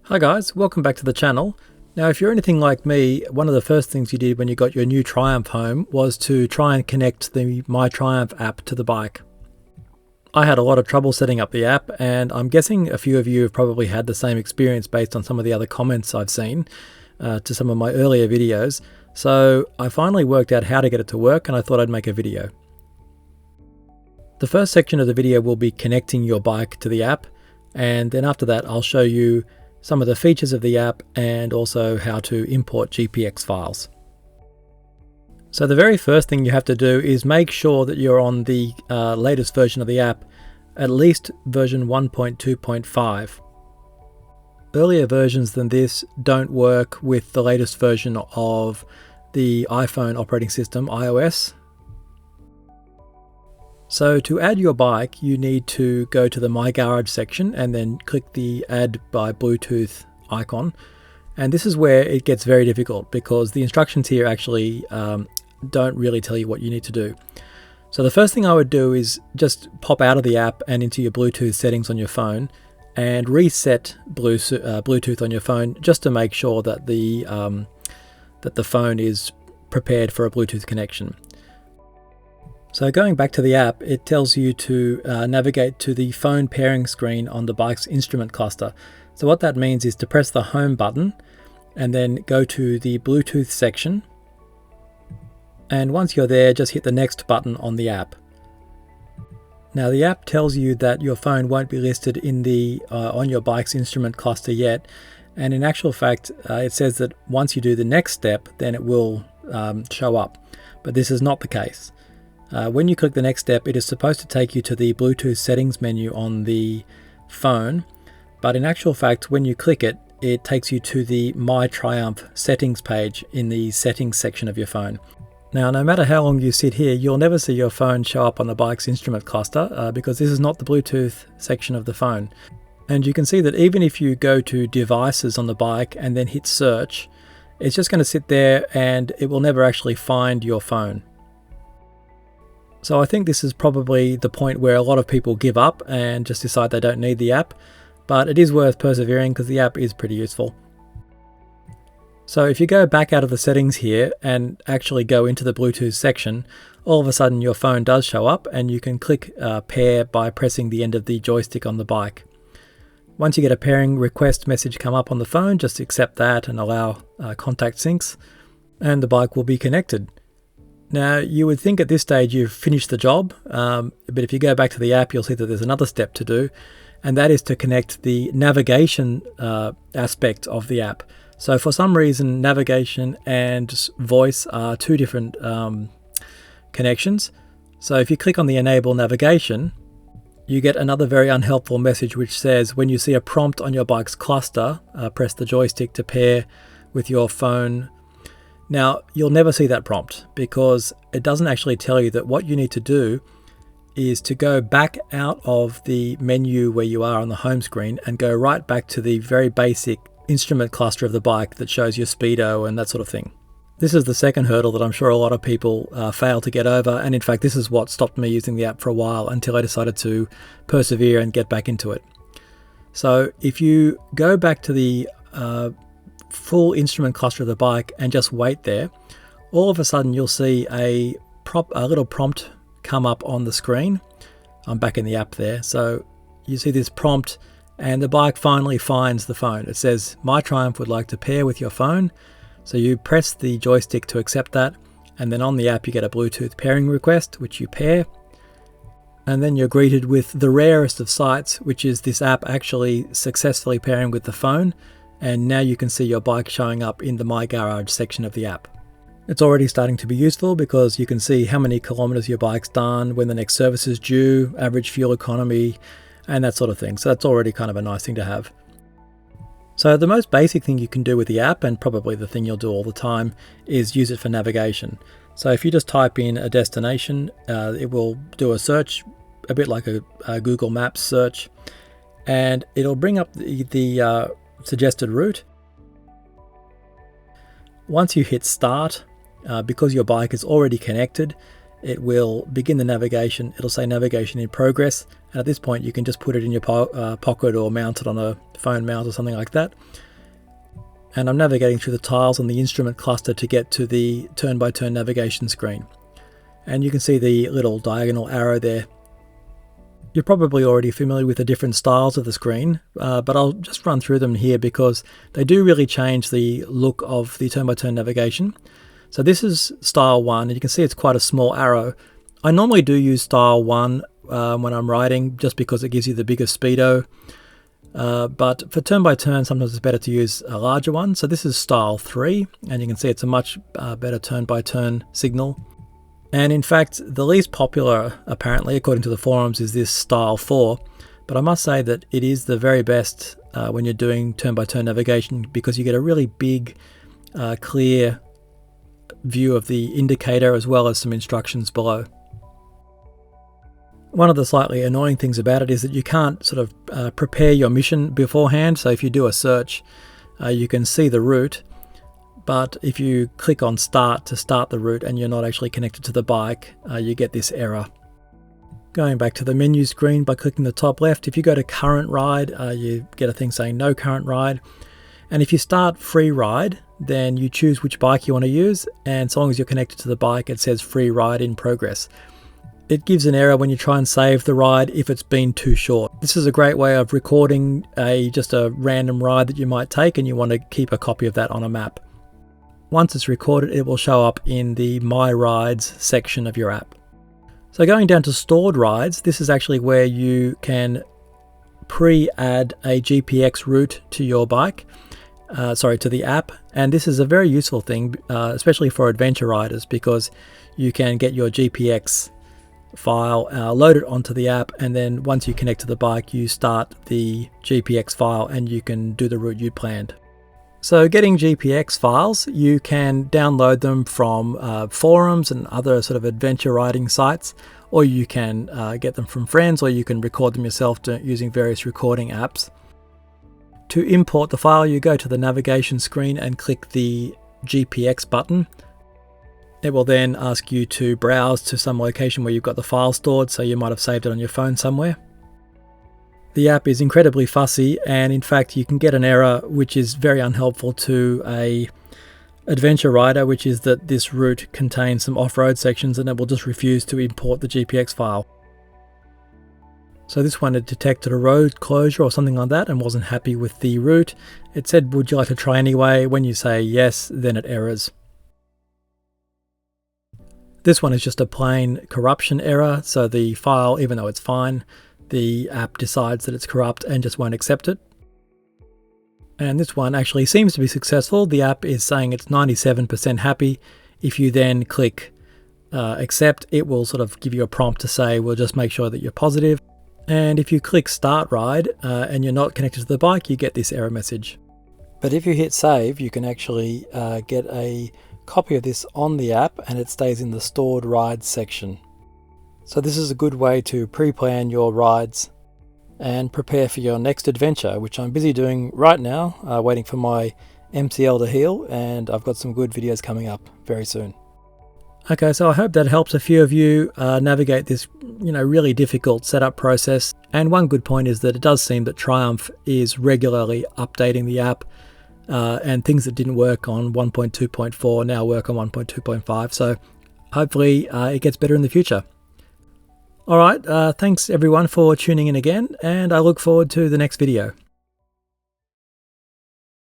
Hi guys, welcome back to the channel. Now if you're anything like me, one of the first things you did when you got your new Triumph home was to try and connect the My Triumph app to the bike. I had a lot of trouble setting up the app, and I'm guessing a few of you have probably had the same experience based on some of the other comments I've seen to some of my earlier videos. So I finally worked out how to get it to work, and I thought I'd make a video. The first section of the video will be connecting your bike to the app, and then after that I'll show you some of the features of the app and also how to import GPX files. So the very first thing you have to do is make sure that you're on the latest version of the app, at least version 1.2.5. Earlier versions than this don't work with the latest version of the iPhone operating system, iOS. So to add your bike, you need to go to the My Garage section and then click the Add by Bluetooth icon. And this is where it gets very difficult because the instructions here actually don't really tell you what you need to do. So the first thing I would do is just pop out of the app and into your Bluetooth settings on your phone and reset Bluetooth on your phone just to make sure that the phone is prepared for a Bluetooth connection. So going back to the app, it tells you to navigate to the phone pairing screen on the bike's instrument cluster. So what that means is to press the home button and then go to the Bluetooth section. And once you're there, just hit the next button on the app. Now the app tells you that your phone won't be listed in the on your bike's instrument cluster yet. And in actual fact, it says that once you do the next step, then it will show up. But this is not the case. When you click the next step, it is supposed to take you to the Bluetooth settings menu on the phone, but in actual fact, when you click it, it takes you to the My Triumph settings page in the settings section of your phone. Now, no matter how long you sit here, you'll never see your phone show up on the bike's instrument cluster because this is not the Bluetooth section of the phone. And you can see that even if you go to devices on the bike and then hit search, it's just going to sit there and it will never actually find your phone. So I think this is probably the point where a lot of people give up and just decide they don't need the app, but it is worth persevering because the app is pretty useful. So if you go back out of the settings here and actually go into the Bluetooth section, all of a sudden your phone does show up and you can click pair by pressing the end of the joystick on the bike. Once you get a pairing request message come up on the phone, just accept that and allow contact syncs, and the bike will be connected. Now, you would think at this stage you've finished the job, but if you go back to the app, you'll see that there's another step to do, and that is to connect the navigation aspect of the app. So for some reason, navigation and voice are two different connections. So if you click on the Enable Navigation, you get another very unhelpful message which says, when you see a prompt on your bike's cluster, press the joystick to pair with your phone. Now, you'll never see that prompt because it doesn't actually tell you that what you need to do is to go back out of the menu where you are on the home screen and go right back to the very basic instrument cluster of the bike that shows your speedo and that sort of thing. This is the second hurdle that I'm sure a lot of people fail to get over, and in fact this is what stopped me using the app for a while until I decided to persevere and get back into it. So if you go back to the full instrument cluster of the bike and just wait there, all of a sudden you'll see a little prompt come up on the screen. I'm back in the app there, so you see this prompt and the bike finally finds the phone. It says, My Triumph would like to pair with your phone. So you press the joystick to accept that, and then on the app you get a Bluetooth pairing request which you pair, and then you're greeted with the rarest of sights, which is this app actually successfully pairing with the phone. And now you can see your bike showing up in the My Garage section of the app. It's already starting to be useful because you can see how many kilometers your bike's done, when the next service is due, average fuel economy, and that sort of thing. So that's already kind of a nice thing to have. So the most basic thing you can do with the app, and probably the thing you'll do all the time, is use it for navigation. So if you just type in a destination, it will do a search, a bit like a Google Maps search, and it'll bring up the suggested route. Once you hit start, because your bike is already connected, it will begin the navigation. It'll say navigation in progress, and at this point you can just put it in your pocket or mount it on a phone mount or something like that. And I'm navigating through the tiles on the instrument cluster to get to the turn-by-turn navigation screen. And you can see the little diagonal arrow there. You're probably already familiar with the different styles of the screen, but I'll just run through them here because they do really change the look of the turn-by-turn navigation. So this is style 1, and you can see it's quite a small arrow. I normally do use style 1 when I'm riding just because it gives you the biggest speedo. But for turn-by-turn, sometimes it's better to use a larger one. So this is style 3, and you can see it's a much better turn-by-turn signal. And in fact, the least popular, apparently, according to the forums, is this style 4. But I must say that it is the very best when you're doing turn-by-turn navigation because you get a really big, clear view of the indicator as well as some instructions below. One of the slightly annoying things about it is that you can't sort of prepare your mission beforehand. So if you do a search, you can see the route. But if you click on start to start the route and you're not actually connected to the bike, you get this error. Going back to the menu screen by clicking the top left, if you go to current ride, you get a thing saying no current ride. And if you start free ride, then you choose which bike you want to use. And so long as you're connected to the bike, it says free ride in progress. It gives an error when you try and save the ride if it's been too short. This is a great way of recording just a random ride that you might take and you want to keep a copy of that on a map. Once it's recorded, it will show up in the My Rides section of your app. So going down to stored rides, this is actually where you can pre-add a GPX route to your bike, to the app. And this is a very useful thing, especially for adventure riders, because you can get your GPX file loaded onto the app, and then once you connect to the bike, you start the GPX file and you can do the route you planned. So getting GPX files, you can download them from forums and other sort of adventure riding sites, or you can get them from friends, or you can record them yourself using various recording apps. To import the file, you go to the navigation screen and click the GPX button. It will then ask you to browse to some location where you've got the file stored, so you might have saved it on your phone somewhere. The app is incredibly fussy, and in fact you can get an error which is very unhelpful to a adventure rider, which is that this route contains some off-road sections and it will just refuse to import the GPX file. So this one had detected a road closure or something like that and wasn't happy with the route. It said, would you like to try anyway? When you say yes, then it errors. This one is just a plain corruption error, so the file, even though it's fine, the app decides that it's corrupt and just won't accept it. And this one actually seems to be successful. The app is saying it's 97% happy. If you then click accept, it will sort of give you a prompt to say, we'll just make sure that you're positive. And if you click start ride and you're not connected to the bike, you get this error message. But if you hit save, you can actually get a copy of this on the app and it stays in the stored rides section. So this is a good way to pre-plan your rides and prepare for your next adventure, which I'm busy doing right now, waiting for my MCL to heal, and I've got some good videos coming up very soon. Okay, so I hope that helps a few of you navigate this, really difficult setup process. And one good point is that it does seem that Triumph is regularly updating the app, and things that didn't work on 1.2.4 now work on 1.2.5. So hopefully it gets better in the future. All right, thanks everyone for tuning in again, and I look forward to the next video.